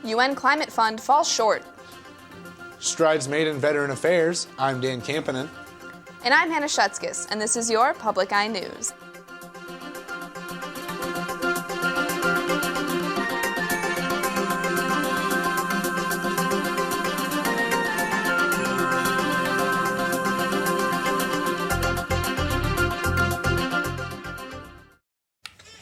UN Climate Fund falls short. Strides made in veteran affairs. I'm Dan Kampanen. And I'm Hannah Schutzkis, and this is your Public Eye News.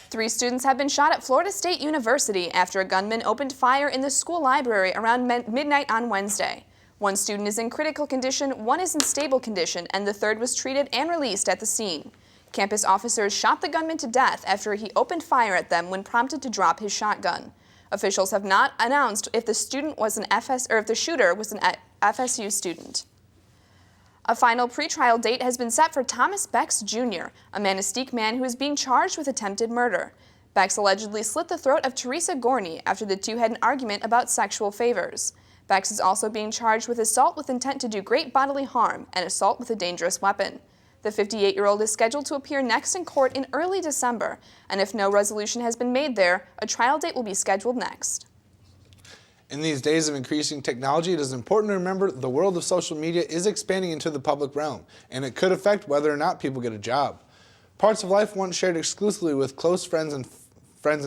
Three students have been shot at Florida State University after a gunman opened fire in the school library around midnight on Wednesday. One student is in critical condition, one is in stable condition, and the third was treated and released at the scene. Campus officers shot the gunman to death after he opened fire at them when prompted to drop his shotgun. Officials have not announced if the shooter was an FSU student. A final pretrial date has been set for Thomas Bex Jr., a Manistee man who is being charged with attempted murder. Bex allegedly slit the throat of Teresa Gorney after the two had an argument about sexual favors. Bex is also being charged with assault with intent to do great bodily harm and assault with a dangerous weapon. The 58-year-old is scheduled to appear next in court in early December, and if no resolution has been made there, a trial date will be scheduled next. In these days of increasing technology, it is important to remember the world of social media is expanding into the public realm, and it could affect whether or not people get a job. Parts of life once shared exclusively with close friends and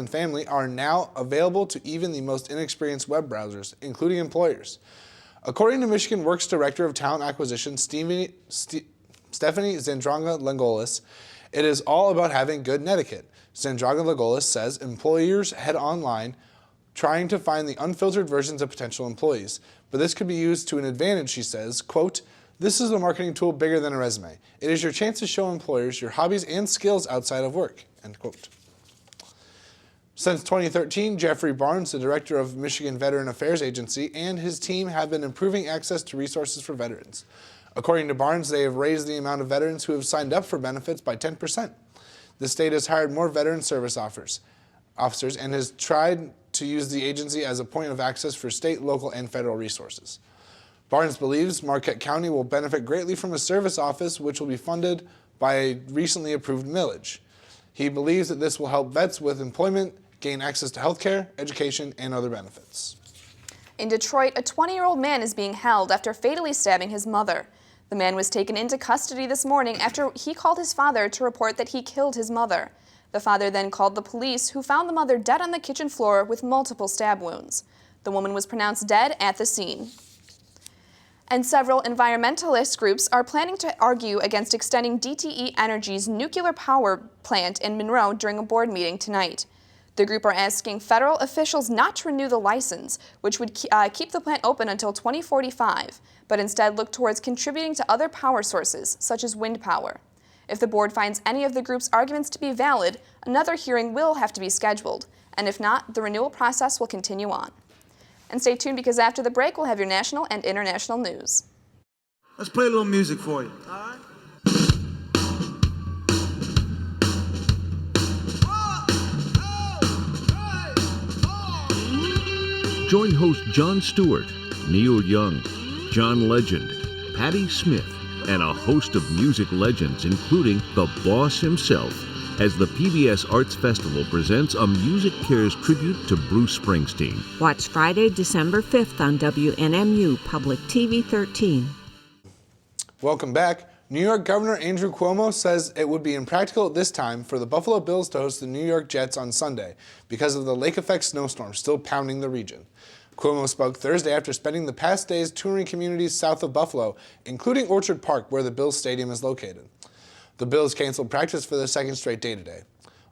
family are now available to even the most inexperienced web browsers, including employers. According to Michigan Works Director of Talent Acquisition, Stephanie Zandronga-Langolis, it is all about having good etiquette. Zandronga-Langolis says employers head online trying to find the unfiltered versions of potential employees. But this could be used to an advantage, she says. Quote, "This is a marketing tool bigger than a resume. It is your chance to show employers your hobbies and skills outside of work." End quote. Since 2013, Jeffrey Barnes, the director of Michigan Veteran Affairs Agency, and his team have been improving access to resources for veterans. According to Barnes, they have raised the amount of veterans who have signed up for benefits by 10%. The state has hired more veteran service officers and has tried to use the agency as a point of access for state, local, and federal resources. Barnes believes Marquette County will benefit greatly from a service office which will be funded by a recently approved millage. He believes that this will help vets with employment gain access to health care, education, and other benefits. In Detroit, a 20-year-old man is being held after fatally stabbing his mother. The man was taken into custody this morning after he called his father to report that he killed his mother. The father then called the police, who found the mother dead on the kitchen floor with multiple stab wounds. The woman was pronounced dead at the scene. And several environmentalist groups are planning to argue against extending DTE Energy's nuclear power plant in Monroe during a board meeting tonight. The group are asking federal officials not to renew the license, which would keep the plant open until 2045, but instead look towards contributing to other power sources, such as wind power. If the board finds any of the group's arguments to be valid, another hearing will have to be scheduled, and if not, the renewal process will continue on. And stay tuned, because after the break, we'll have your national and international news. Let's play a little music for you. All right? Join host Jon Stewart, Neil Young, John Legend, Patti Smith, and a host of music legends, including the boss himself, as the PBS Arts Festival presents a Music Cares tribute to Bruce Springsteen. Watch Friday, December 5th on WNMU Public TV 13. Welcome back. New York Governor Andrew Cuomo says it would be impractical at this time for the Buffalo Bills to host the New York Jets on Sunday because of the lake-effect snowstorm still pounding the region. Cuomo spoke Thursday after spending the past days touring communities south of Buffalo, including Orchard Park, where the Bills Stadium is located. The Bills canceled practice for the second straight day today.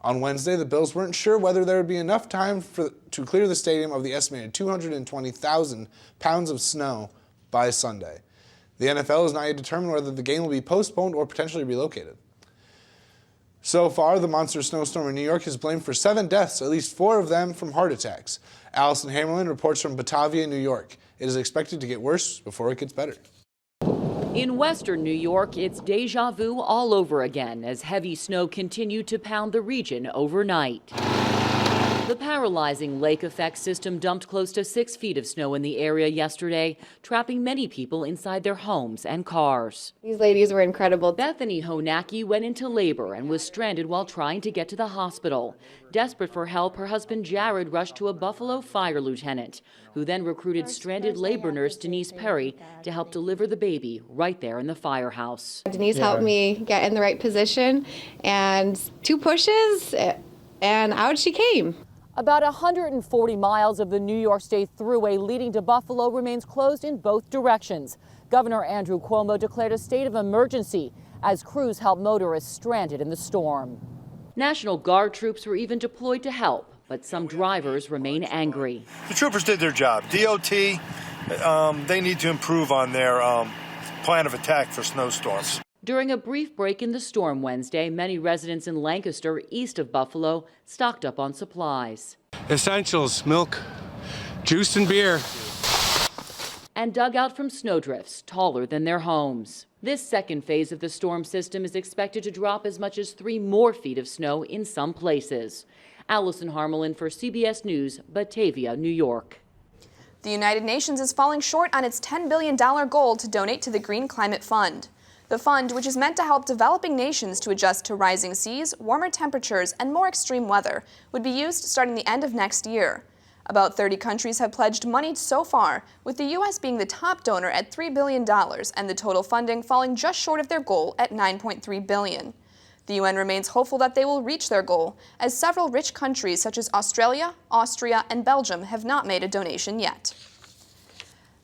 On Wednesday, the Bills weren't sure whether there would be enough time to clear the stadium of the estimated 220,000 pounds of snow by Sunday. The NFL has not yet determined whether the game will be postponed or potentially relocated. So far, the monster snowstorm in New York is blamed for 7 deaths, at least 4 of them from heart attacks. Allison Hammerlin reports from Batavia, New York. It is expected to get worse before it gets better. In western New York, it's deja vu all over again as heavy snow continued to pound the region overnight. The paralyzing lake effect system dumped close to 6 feet of snow in the area yesterday, trapping many people inside their homes and cars. These ladies were incredible. Bethany Honacki went into labor and was stranded while trying to get to the hospital. Desperate for help, her husband Jared rushed to a Buffalo fire lieutenant, who then recruited stranded labor nurse Denise Perry to help deliver the baby right there in the firehouse. Denise helped me get in the right position, and 2 pushes, and out she came. About 140 miles of the New York State Thruway leading to Buffalo remains closed in both directions. Governor Andrew Cuomo declared a state of emergency as crews help motorists stranded in the storm. National Guard troops were even deployed to help, but some drivers remain angry. The troopers did their job. DOT, they need to improve on their plan of attack for snowstorms. During a brief break in the storm Wednesday, many residents in Lancaster, east of Buffalo, stocked up on supplies. Essentials, milk, juice and beer. And dug out from snowdrifts taller than their homes. This second phase of the storm system is expected to drop as much as 3 more feet of snow in some places. Allison Harmelin for CBS News, Batavia, New York. The United Nations is falling short on its $10 billion goal to donate to the Green Climate Fund. The fund, which is meant to help developing nations to adjust to rising seas, warmer temperatures, and more extreme weather, would be used starting the end of next year. About 30 countries have pledged money so far, with the U.S. being the top donor at $3 billion and the total funding falling just short of their goal at $9.3 billion. The UN remains hopeful that they will reach their goal, as several rich countries such as Australia, Austria, and Belgium have not made a donation yet.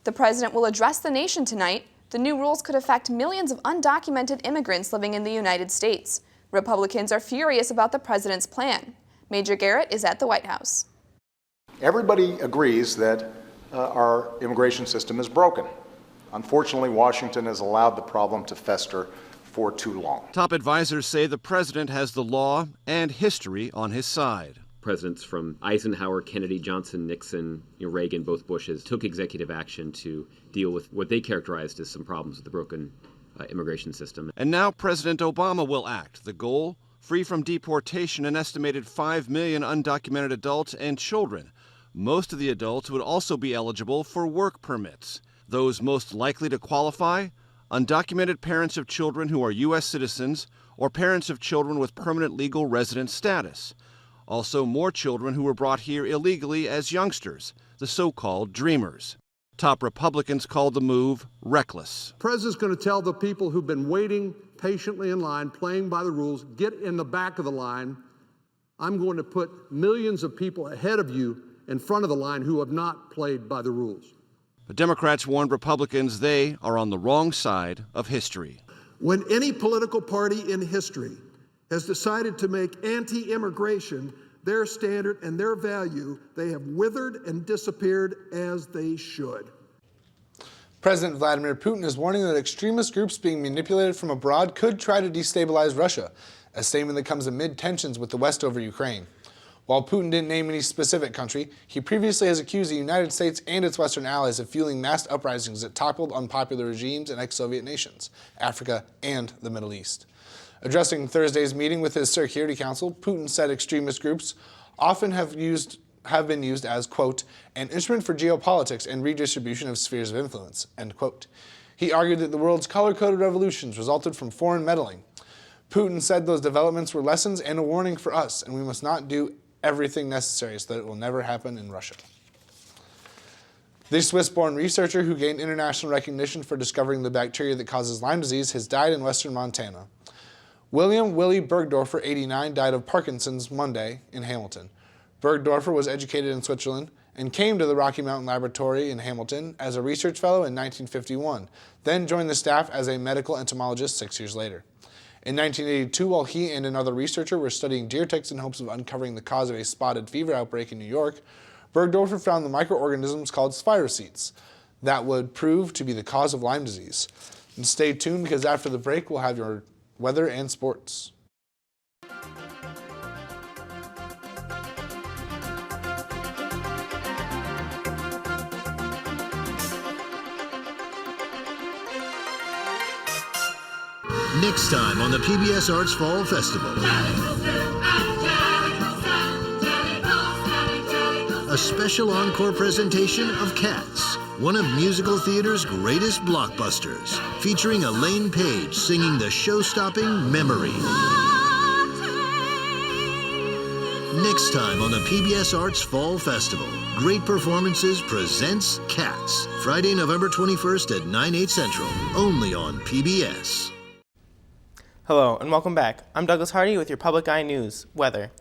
The president will address the nation tonight. The new rules could affect millions of undocumented immigrants living in the United States. Republicans are furious about the president's plan. Major Garrett is at the White House. Everybody agrees that our immigration system is broken. Unfortunately, Washington has allowed the problem to fester for too long. Top advisors say the president has the law and history on his side. Presidents from Eisenhower, Kennedy, Johnson, Nixon, Reagan, both Bushes, took executive action to deal with what they characterized as some problems with the broken immigration system. And now President Obama will act. The goal? Free from deportation an estimated 5 million undocumented adults and children. Most of the adults would also be eligible for work permits. Those most likely to qualify? Undocumented parents of children who are U.S. citizens or parents of children with permanent legal resident status. Also, more children who were brought here illegally as youngsters, the so-called dreamers. Top Republicans called the move reckless. The president's going to tell the people who've been waiting patiently in line, playing by the rules, get in the back of the line. I'm going to put millions of people ahead of you in front of the line who have not played by the rules. But Democrats warned Republicans they are on the wrong side of history. When any political party in history has decided to make anti-immigration their standard and their value, they have withered and disappeared as they should. President Vladimir Putin is warning that extremist groups being manipulated from abroad could try to destabilize Russia, a statement that comes amid tensions with the West over Ukraine. While Putin didn't name any specific country, he previously has accused the United States and its Western allies of fueling mass uprisings that toppled unpopular regimes in ex-Soviet nations, Africa, and the Middle East. Addressing Thursday's meeting with his Security Council, Putin said extremist groups often have been used as, quote, an instrument for geopolitics and redistribution of spheres of influence, end quote. He argued that the world's color-coded revolutions resulted from foreign meddling. Putin said those developments were lessons and a warning for us, and we must not do everything necessary so that it will never happen in Russia. The Swiss-born researcher who gained international recognition for discovering the bacteria that causes Lyme disease has died in western Montana. William Willie Bergdorfer, 89, died of Parkinson's Monday in Hamilton. Bergdorfer was educated in Switzerland and came to the Rocky Mountain Laboratory in Hamilton as a research fellow in 1951, then joined the staff as a medical entomologist 6 years later. In 1982, while he and another researcher were studying deer ticks in hopes of uncovering the cause of a spotted fever outbreak in New York, Bergdorfer found the microorganisms called spirochetes that would prove to be the cause of Lyme disease. And stay tuned, because after the break, we'll have your weather and sports. Next time on the PBS Arts Fall Festival. a special encore presentation of Cats, one of musical theater's greatest blockbusters, featuring Elaine Page singing the show-stopping Memory. Next time on the PBS Arts Fall Festival, Great Performances presents Cats, Friday, November 21st at 9/8 Central, only on PBS. Hello and welcome back. I'm Douglas Hardy with your Public Eye News weather.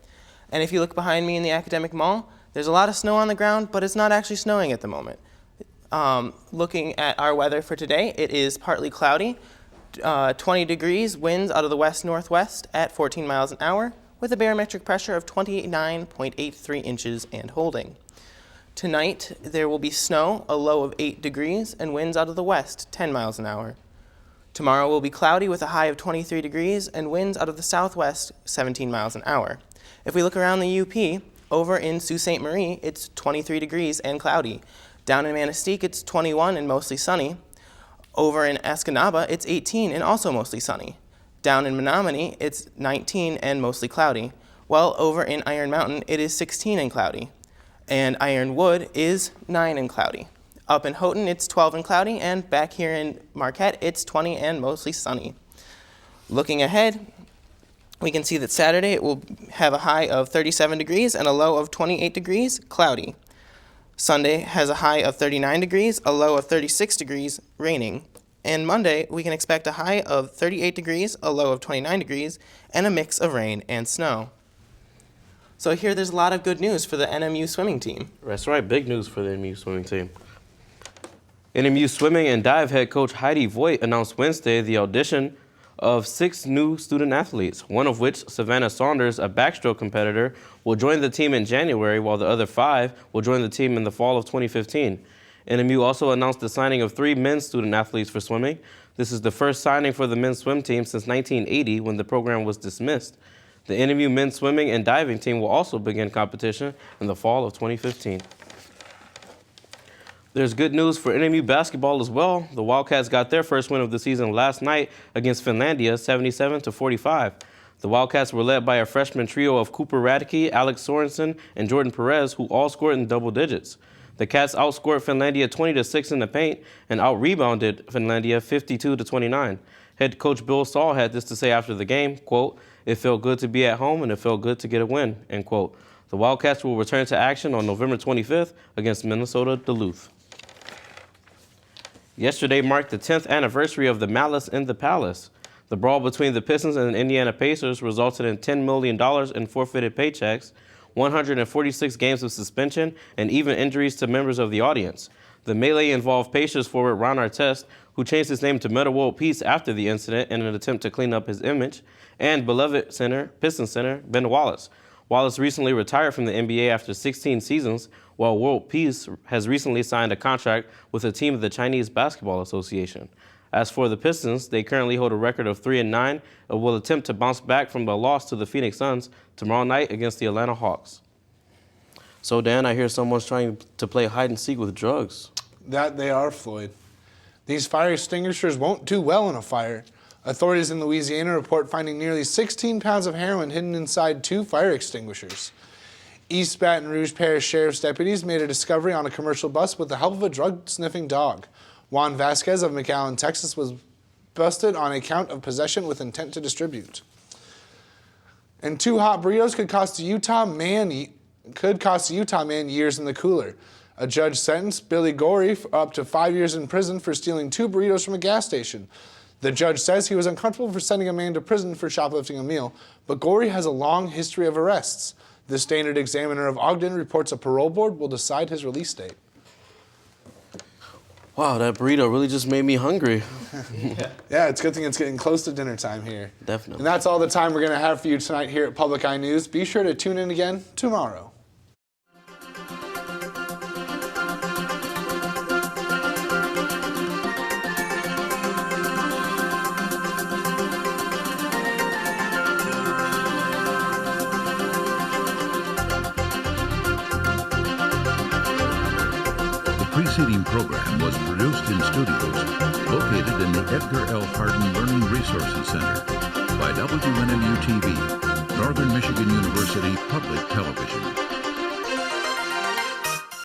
And if you look behind me in the Academic Mall, there's a lot of snow on the ground, but it's not actually snowing at the moment. Looking at our weather for today, it is partly cloudy, 20 degrees, winds out of the west-northwest at 14 miles an hour, with a barometric pressure of 29.83 inches and holding. Tonight, there will be snow, a low of 8 degrees, and winds out of the west, 10 miles an hour. Tomorrow will be cloudy with a high of 23 degrees and winds out of the southwest, 17 miles an hour. If we look around the UP, over in Sault Ste. Marie, it's 23 degrees and cloudy. Down in Manistee, it's 21 and mostly sunny. Over in Escanaba, it's 18 and also mostly sunny. Down in Menominee, it's 19 and mostly cloudy. While over in Iron Mountain, it is 16 and cloudy. And Ironwood is 9 and cloudy. Up in Houghton, it's 12 and cloudy, and back here in Marquette, it's 20 and mostly sunny. Looking ahead, we can see that Saturday it will have a high of 37 degrees and a low of 28 degrees, cloudy. Sunday has a high of 39 degrees, a low of 36 degrees, raining. And Monday, we can expect a high of 38 degrees, a low of 29 degrees, and a mix of rain and snow. So here there's a lot of good news for the NMU swimming team. That's right, big news for the NMU swimming team. NMU swimming and dive head coach Heidi Voigt announced Wednesday the audition of 6 new student athletes, one of which, Savannah Saunders, a backstroke competitor, will join the team in January, while the other 5 will join the team in the fall of 2015. NMU also announced the signing of 3 men's student athletes for swimming. This is the first signing for the men's swim team since 1980, when the program was dismissed. The NMU men's swimming and diving team will also begin competition in the fall of 2015. There's good news for NMU basketball as well. The Wildcats got their first win of the season last night against Finlandia, 77-45. The Wildcats were led by a freshman trio of Cooper Radke, Alex Sorensen, and Jordan Perez, who all scored in double digits. The Cats outscored Finlandia 20-6 in the paint and out-rebounded Finlandia 52-29. Head coach Bill Saul had this to say after the game, quote, "It felt good to be at home and it felt good to get a win," end quote. The Wildcats will return to action on November 25th against Minnesota Duluth. Yesterday marked the 10th anniversary of the Malice in the Palace. The brawl between the Pistons and the Indiana Pacers resulted in $10 million in forfeited paychecks, 146 games of suspension, and even injuries to members of the audience. The melee involved Pacers forward Ron Artest, who changed his name to Metta World Peace after the incident in an attempt to clean up his image, and beloved Pistons center Ben Wallace. Wallace recently retired from the NBA after 16 seasons, while World Peace has recently signed a contract with a team of the Chinese Basketball Association. As for the Pistons, they currently hold a record of 3-9 and will attempt to bounce back from the loss to the Phoenix Suns tomorrow night against the Atlanta Hawks. So, Dan, I hear someone's trying to play hide and seek with drugs. That they are, Floyd. These fire extinguishers won't do well in a fire. Authorities in Louisiana report finding nearly 16 pounds of heroin hidden inside 2 fire extinguishers. East Baton Rouge Parish Sheriff's deputies made a discovery on a commercial bus with the help of a drug-sniffing dog. Juan Vasquez of McAllen, Texas, was busted on a count of possession with intent to distribute. And 2 hot burritos could cost a Utah man years in the cooler. A judge sentenced Billy Gorey up to 5 years in prison for stealing 2 burritos from a gas station. The judge says he was uncomfortable for sending a man to prison for shoplifting a meal, but Gorey has a long history of arrests. The Standard Examiner of Ogden reports a parole board will decide his release date. Wow, that burrito really just made me hungry. Yeah, it's a good thing it's getting close to dinner time here. Definitely. And that's all the time we're going to have for you tonight here at Public Eye News. Be sure to tune in again tomorrow. The preceding program was produced in studios located in the Edgar L. Hardin Learning Resources Center by WNMU-TV, Northern Michigan University Public Television.